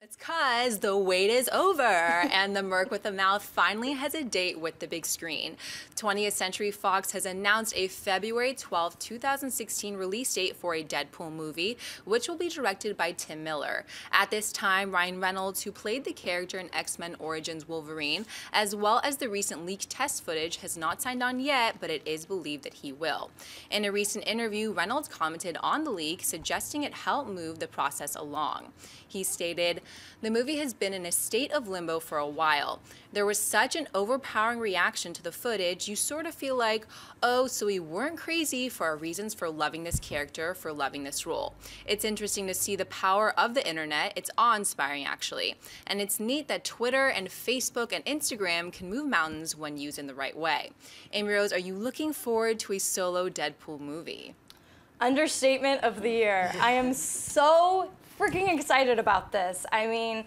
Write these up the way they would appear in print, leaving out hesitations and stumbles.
It's cause the wait is over and the Merc with a Mouth finally has a date with the big screen. 20th Century Fox has announced a February 12, 2016 release date for a Deadpool movie, which will be directed by Tim Miller. At this time, Ryan Reynolds, who played the character in X-Men Origins Wolverine, as well as the recent leaked test footage, has not signed on yet, but it is believed that he will. In a recent interview, Reynolds commented on the leak, suggesting it helped move the process along. He stated, "The movie has been in a state of limbo for a while. There was such an overpowering reaction to the footage, you sort of feel like, oh, so we weren't crazy for our reasons for loving this character, for loving this role. It's interesting to see the power of the internet. It's awe-inspiring, actually. And it's neat that Twitter and Facebook and Instagram can move mountains when used in the right way." Amy Rose, are you looking forward to a solo Deadpool movie? Understatement of the year. I am so freaking excited about this. I mean,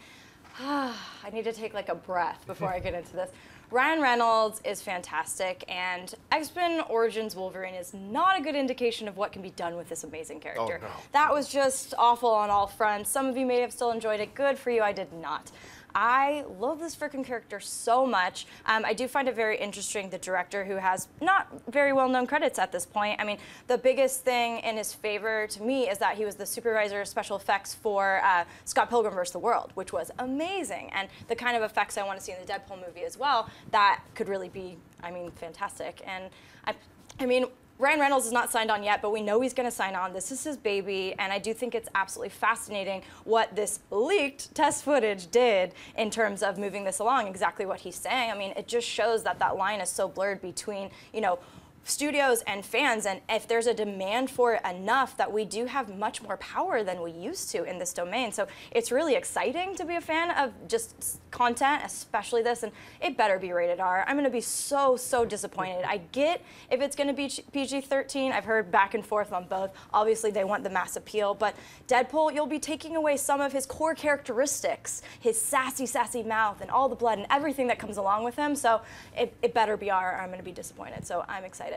I need to take like a breath before I get into this. Ryan Reynolds is fantastic, and X-Men Origins Wolverine is not a good indication of what can be done with this amazing character. Oh, no. That was just awful on all fronts. Some of you may have still enjoyed it. Good for you, I did not. I love this freaking character so much. I do find it very interesting, the director, who has not very well-known credits at this point. I mean, the biggest thing in his favor to me is that he was the supervisor of special effects for Scott Pilgrim vs. the World, which was amazing. And the kind of effects I want to see in the Deadpool movie as well, that could really be, I mean, fantastic. And I mean, Ryan Reynolds is not signed on yet, but we know he's going to sign on. This is his baby, and I do think it's absolutely fascinating what this leaked test footage did in terms of moving this along, exactly what he's saying. I mean, it just shows that that line is so blurred between, you know, studios and fans, and if there's a demand for it enough, that we do have much more power than we used to in this domain. So it's really exciting to be a fan of just content, especially this, and it better be rated R. I'm gonna be so disappointed. I get if it's gonna be PG-13, I've heard back and forth on both. Obviously they want the mass appeal, but Deadpool, you'll be taking away some of his core characteristics, his sassy mouth and all the blood and everything that comes along with him, so it better be R or I'm gonna be disappointed, so I'm excited.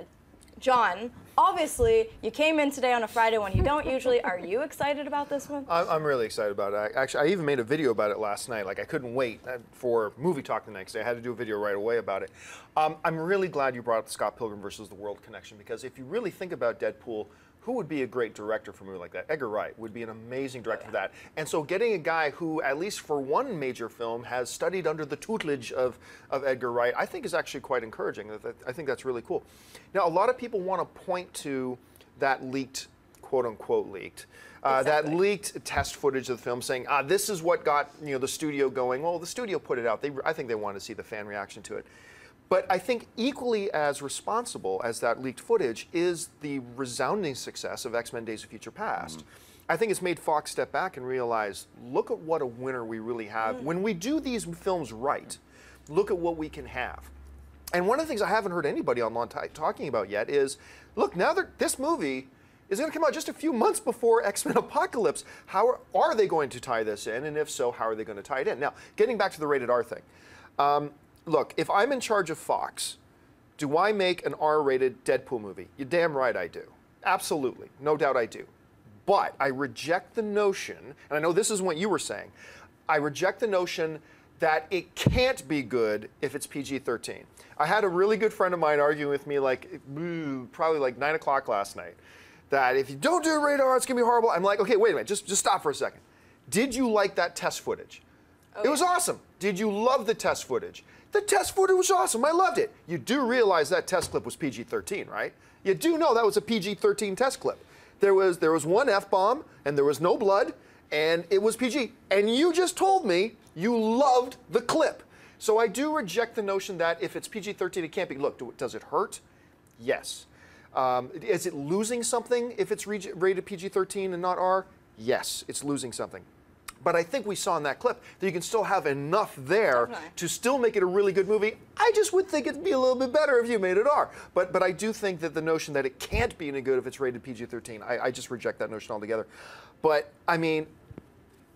John, obviously, you came in today on a Friday when you don't usually. Are you excited about this one? I'm really excited about it. Actually, I even made a video about it last night. Like, I couldn't wait for movie talk the next day. I had to do a video right away about it. I'm really glad you brought up the Scott Pilgrim versus the World connection, because if you really think about Deadpool, who would be a great director for a movie like that? Edgar Wright would be an amazing director for that. And so getting a guy who, at least for one major film, has studied under the tutelage of Edgar Wright, I think is actually quite encouraging. I think that's really cool. Now, a lot of people want to point to that leaked, quote-unquote leaked, that leaked test footage of the film, saying, this is what got the studio going. Well, the studio put it out. I think they wanted to see the fan reaction to it. But I think equally as responsible as that leaked footage is the resounding success of X-Men Days of Future Past. I think it's made Fox step back and realize, look at what a winner we really have. When we do these films right, look at what we can have. And one of the things I haven't heard anybody online talking about yet is, look, now that this movie is going to come out just a few months before X-Men Apocalypse, how are they going to tie this in? And if so, how are they going to tie it in? Now, getting back to the rated R thing. Look, if I'm in charge of Fox, do I make an R-rated Deadpool movie? You're damn right I do. Absolutely. No doubt I do. But I reject the notion, and I know this is what you were saying, I reject the notion that it can't be good if it's PG-13. I had a really good friend of mine arguing with me like, probably like 9 o'clock last night, that if you don't do rated R, it's going to be horrible. I'm like, okay, wait a minute, just stop for a second. Did you like that test footage? Oh, it was awesome. Did you love the test footage? The test footage was awesome. I loved it. You do realize that test clip was PG-13, right? You do know that was a PG-13 test clip. There was one F-bomb, and there was no blood, and it was PG. And you just told me you loved the clip. So I do reject the notion that if it's PG-13, it can't be. Look, does it hurt? Yes. Is it losing something if it's rated PG-13 and not R? Yes, it's losing something. But I think we saw in that clip that you can still have enough there to still make it a really good movie. I just would think it'd be a little bit better if you made it R. But I do think that the notion that it can't be any good if it's rated PG-13, I just reject that notion altogether. But, I mean,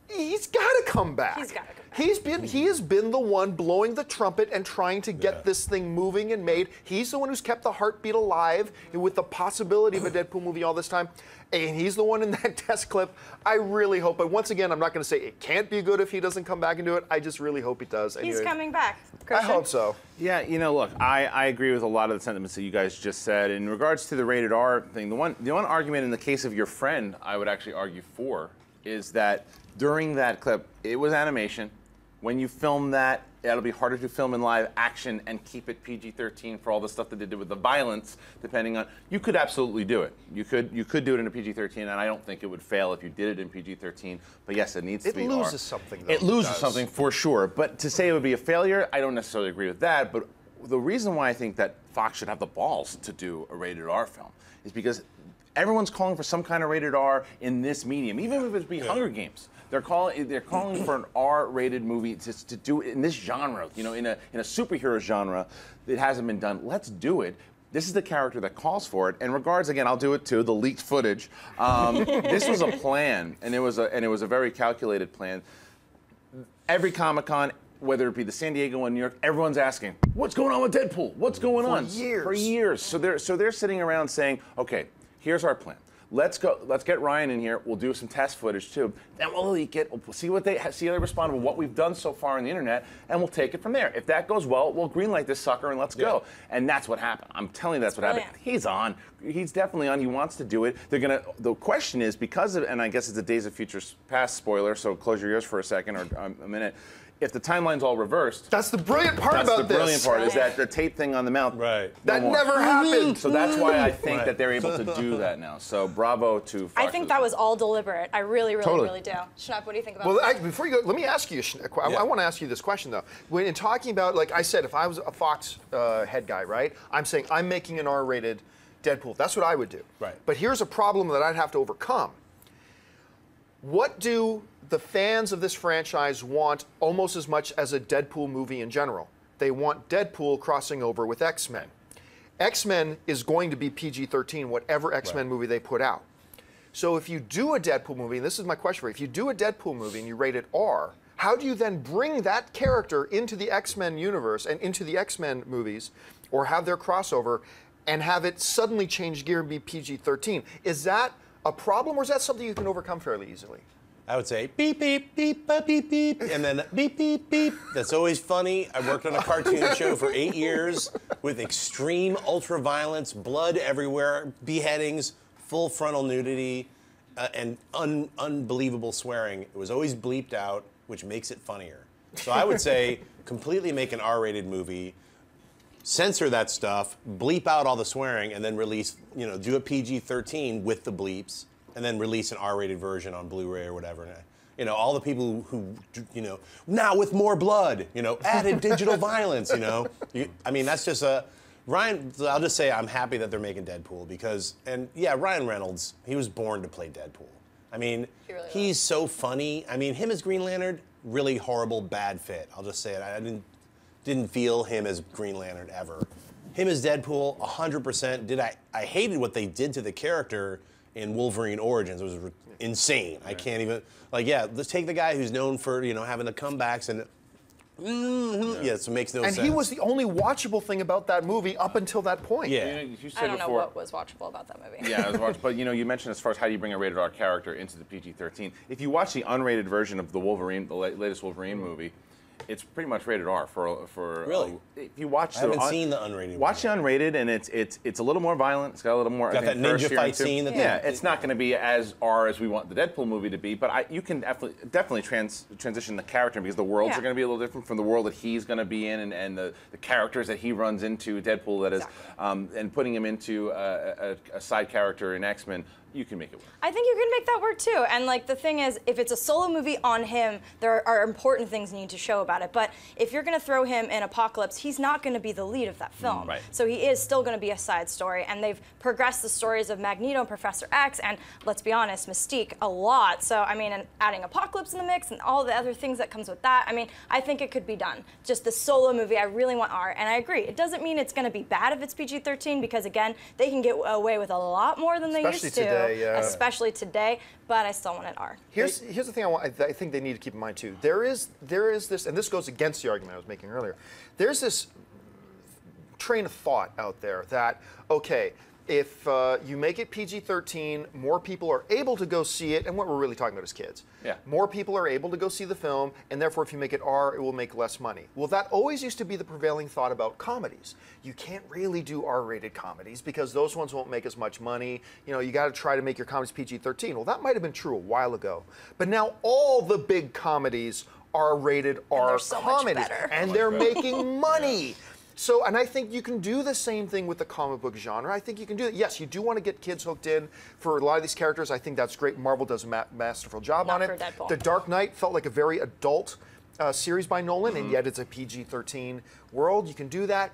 he's got to come back. He's got to come back. He has been the one blowing the trumpet and trying to get this thing moving and made. He's the one who's kept the heartbeat alive with the possibility of a Deadpool movie all this time. And he's the one in that test clip. I really hope, but once again, I'm not going to say it can't be good if he doesn't come back and do it. I just really hope he does. He's coming back. I Christian? hope so. Yeah, you know, look, I agree with a lot of the sentiments that you guys just said. In regards to the rated R thing, the one argument in the case of your friend, I would actually argue for, is that during that clip, it was animation. When you film that, it'll be harder to film in live action and keep it PG-13 for all the stuff that they did with the violence, depending on, you could absolutely do it. You could do it in a PG-13, and I don't think it would fail if you did it in PG-13, but yes, it needs to be R. It loses something, though. It loses something, for sure, but to say it would be a failure, I don't necessarily agree with that, but the reason why I think that Fox should have the balls to do a rated R film is because everyone's calling for some kind of rated R in this medium, even if it be Hunger Games. They're calling for an R-rated movie to do it in this genre, you know, in a superhero genre that hasn't been done. Let's do it. This is the character that calls for it. And regards, again, I'll do it too. The leaked footage. This was a plan, and it was a very calculated plan. Every Comic-Con, whether it be the San Diego or New York, everyone's asking, "What's going on with Deadpool? What's going on?" For years. So they're sitting around saying, "Okay, here's our plan. Let's get Ryan in here. We'll do some test footage too. Then we'll leak it. We'll see how they respond to what we've done so far on the internet, and we'll take it from there. If that goes well, we'll greenlight this sucker and let's go." And that's what happened. I'm telling you, that's what happened. He's on. He's definitely on. He wants to do it. The question is, because of, and I guess it's a Days of Future Past spoiler, so close your ears for a second or a minute. If the timeline's all reversed, that's the brilliant part about this. That's the brilliant part, is that the tape thing on the mouth. Right. That never happened. So that's why I think that they're able to do that now. So bravo to Fox. I think that was all deliberate. I really, really do. Schnupp, what do you think about that? Well, before you go, let me ask you, I want to ask you this question, though. When in talking about, like I said, if I was a Fox head guy, right, I'm saying I'm making an R-rated Deadpool. That's what I would do. Right. But here's a problem that I'd have to overcome. What do the fans of this franchise want almost as much as a Deadpool movie in general? They want Deadpool crossing over with X-Men. X-Men is going to be PG-13, whatever X-Men movie they put out. So if you do a Deadpool movie, and this is my question for you, if you do a Deadpool movie and you rate it R, how do you then bring that character into the X-Men universe and into the X-Men movies, or have their crossover, and have it suddenly change gear and be PG-13? Is that a problem, or is that something you can overcome fairly easily? I would say beep, beep, beep, beep, beep, and then beep, beep, beep. That's always funny. I worked on a cartoon show for 8 years with extreme ultra-violence, blood everywhere, beheadings, full frontal nudity, and unbelievable swearing. It was always bleeped out, which makes it funnier. So I would say completely make an R-rated movie, censor that stuff, bleep out all the swearing, and then release, do a PG-13 with the bleeps, and then release an R-rated version on Blu-ray or whatever. All the people who, now with more blood, added digital violence, I mean, that's just Ryan, I'll just say I'm happy that they're making Deadpool because, Ryan Reynolds, he was born to play Deadpool. I mean, he's so funny. I mean, him as Green Lantern, really horrible, bad fit. I'll just say it. I didn't feel him as Green Lantern ever. Him as Deadpool, 100%. I hated what they did to the character in Wolverine Origins. It was insane. I can't even, let's take the guy who's known for, having the comebacks and, so it makes no sense. And he was the only watchable thing about that movie up until that point. Yeah. You said I don't know before, what was watchable about that movie. Yeah, it was watchable. But you mentioned as far as how do you bring a rated R character into the PG-13. If you watch the unrated version of the Wolverine, the latest Wolverine movie, it's pretty much rated R for really. If you watch, I haven't seen the unrated. Watch the unrated, and it's a little more violent. It's got a little more. Got that ninja fight scene. It's not going to be as R as we want the Deadpool movie to be, but you can definitely transition the character because the worlds are going to be a little different from the world that he's going to be in, and the characters that he runs into. Deadpool, that is, and putting him into a side character in X-Men. You can make it work. I think you can make that work too. And the thing is, if it's a solo movie on him, there are important things you need to show about it. But if you're going to throw him in Apocalypse, he's not going to be the lead of that film. Right. So he is still going to be a side story. And they've progressed the stories of Magneto and Professor X and, let's be honest, Mystique a lot. So, I mean, and adding Apocalypse in the mix and all the other things that comes with that, I mean, I think it could be done. Just the solo movie, I really want R. And I agree. It doesn't mean it's going to be bad if it's PG-13 because, again, they can get away with a lot more than they used to. Especially today. today, yeah. especially today. But I still want it R. Here's the thing I think they need to keep in mind too. There is this, and this goes against the argument I was making earlier. There's this train of thought out there that, okay, if you make it PG-13, more people are able to go see it, and what we're really talking about is kids. Yeah. More people are able to go see the film, and therefore if you make it R, it will make less money. Well, that always used to be the prevailing thought about comedies. You can't really do R-rated comedies because those ones won't make as much money. You know, you got to try to make your comedies PG-13. Well, that might have been true a while ago, but now all the big comedies are rated R so comedies, much better. and they're making money. So, and I think you can do the same thing with the comic book genre. I think you can do it. Yes, you do want to get kids hooked in for a lot of these characters. I think that's great. Marvel does a masterful job on it. for Deadpool. The Dark Knight felt like a very adult series by Nolan, and yet it's a PG-13 world. You can do that.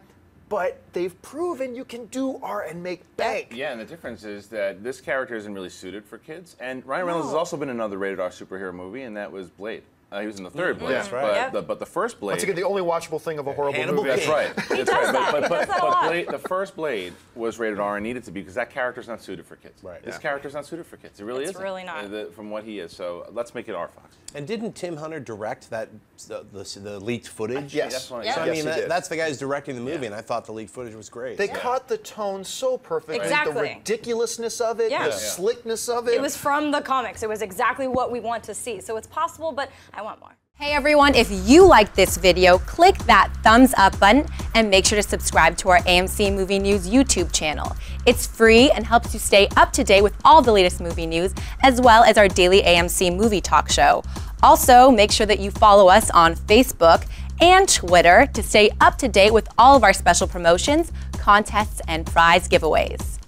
But they've proven you can do R and make bank. Yeah, and the difference is that this character isn't really suited for kids. And Ryan Reynolds has also been in another rated R superhero movie, and that was Blade. He was in the third Blade. That's right. But the first Blade. Once again, the only watchable thing of a horrible Hannibal movie. That's right. That's right. does that a lot. Blade, the first Blade was rated R and needed to be because that character's not suited for kids. Right. This Yeah. character's not suited for kids. It really It's isn't. really not. From what he is. So let's make it R, Fox. And didn't Tim Hunter direct that the leaked footage? Yes. That's what Yeah. So I Yes, mean, he did. that's the guy who's directing the movie, and I thought the leaked footage was great. They caught the tone so perfectly. Exactly. The ridiculousness of it, Yeah. the Yeah. slickness of it. It was from the comics. It was exactly what we want to see. So it's possible, but I want more. Hey everyone, if you liked this video, click that thumbs up button and make sure to subscribe to our AMC Movie News YouTube channel. It's free and helps you stay up to date with all the latest movie news, as well as our daily AMC movie talk show. Also, make sure that you follow us on Facebook and Twitter to stay up to date with all of our special promotions, contests, and prize giveaways.